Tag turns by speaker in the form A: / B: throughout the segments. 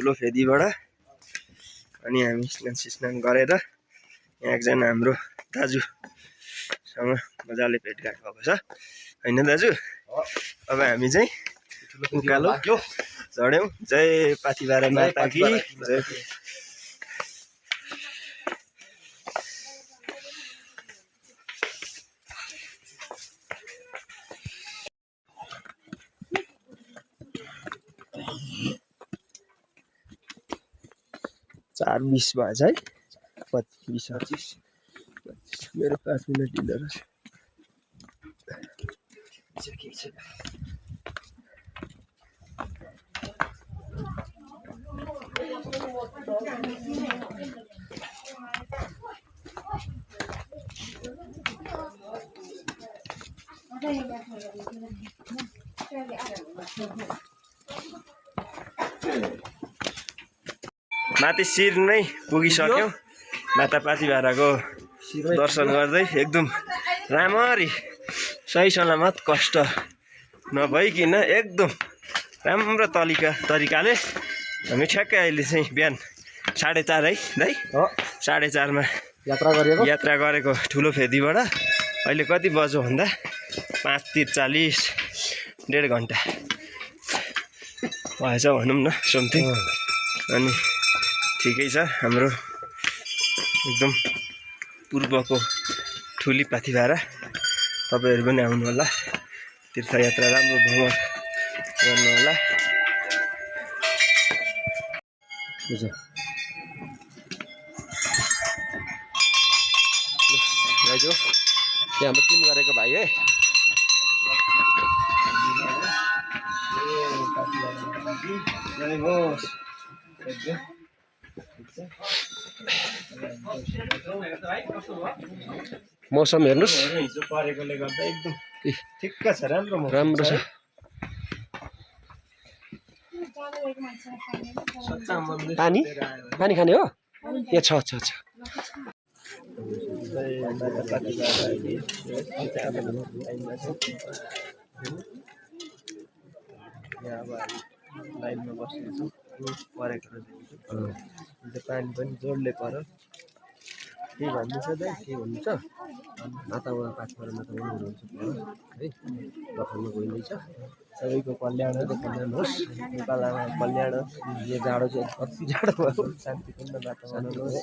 A: ठुलो फेदीबाट अनि हामी स्नान गरेर यहाँ एकजना हाम्रो दाजुसँग मजाले भेटघाट भएको छ हैन दाजु। अब हामी चाहिँ उकालो चढ्यौं। जय पाथिबारा माता की जय। चार 20 भएछ है। 25 मेरो 5 मिनट ढिलो रहेछ। माथि शिर नै पुगिसक्यौं। माता पाथिबाराको दर्शन गर्दै एकदम राम्ररी सही सलामत कष्ट नभइकन एकदम राम्रो तरिकाले हामी ठ्याक्कै अहिले चाहिँ बिहान 4:30 है दाइ 4:30 मा यात्रा गरेको ठुलो फेदीबाट अहिले कति बज्यो भन्दा 5:40 1.5 घण्टा भएछ भनौँ न समथिङ। अनि ठिकै छ हाम्रो एकदम पूर्वको ठुली पाथिबारा। तपाईहरु पनि आउनु होला, तीर्थयात्रा राम्रो भ्रमण गर्नु होला। दाजु यहाँ हाम्रो टिम गरेको भाइ है। जय होस्। मौसम हेर्नुस् हिजो परेकोले गर्दा एकदम ठिक्क छ। राम्रो छ। पानी खाने हो यहाँ छ। लाइनमा बसेको छु परेको पानी पनि जोडले पर्यो। के भन्नु छ दाइ? के भन्नु छ? माता पाथिबारा माता हुनुहुन्छ है। दर्शनमा गइँदैछ। सबैको कल्याण होस्। नेपालमा कल्याण होस्। यो जाडो चाहिँ कति जाडो भयो। शान्तिपूर्ण वातावरण होस्।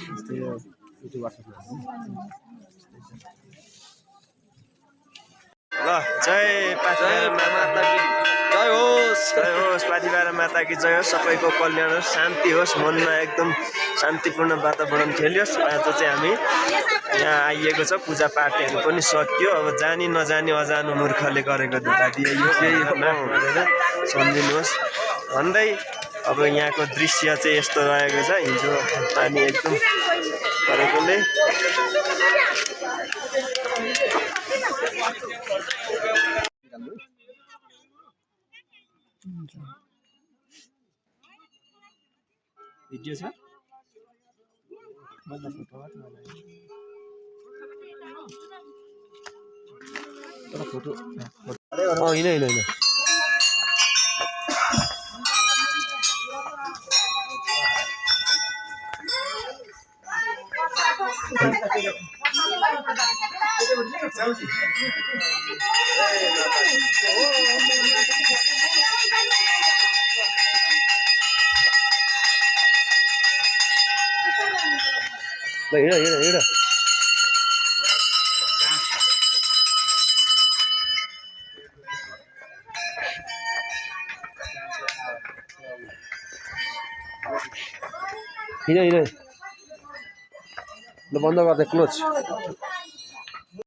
A: त्यस्तै हो। ल जय पाथिबारा माता की जय होस्। जय होस्। पाथिबारा माता की जय होस्। सबैको कल्याण होस्, शान्ति होस्, मनमा एकदम शान्तिपूर्ण वातावरण खेलियोस्। आज चाहिँ हामी यहाँ आइएको छ। पूजापाठहरू पनि सकियो। अब जानी नजानी अजानु मूर्खले गरेको धोका दियो भनेर सम्झिनुहोस् भन्दै अब यहाँको दृश्य चाहिँ यस्तो रहेको छ। हिजो पानी एकदम परेकोले भिडियो छ फोटो होइन हिँड ल बन्द गर्दै क्लोज।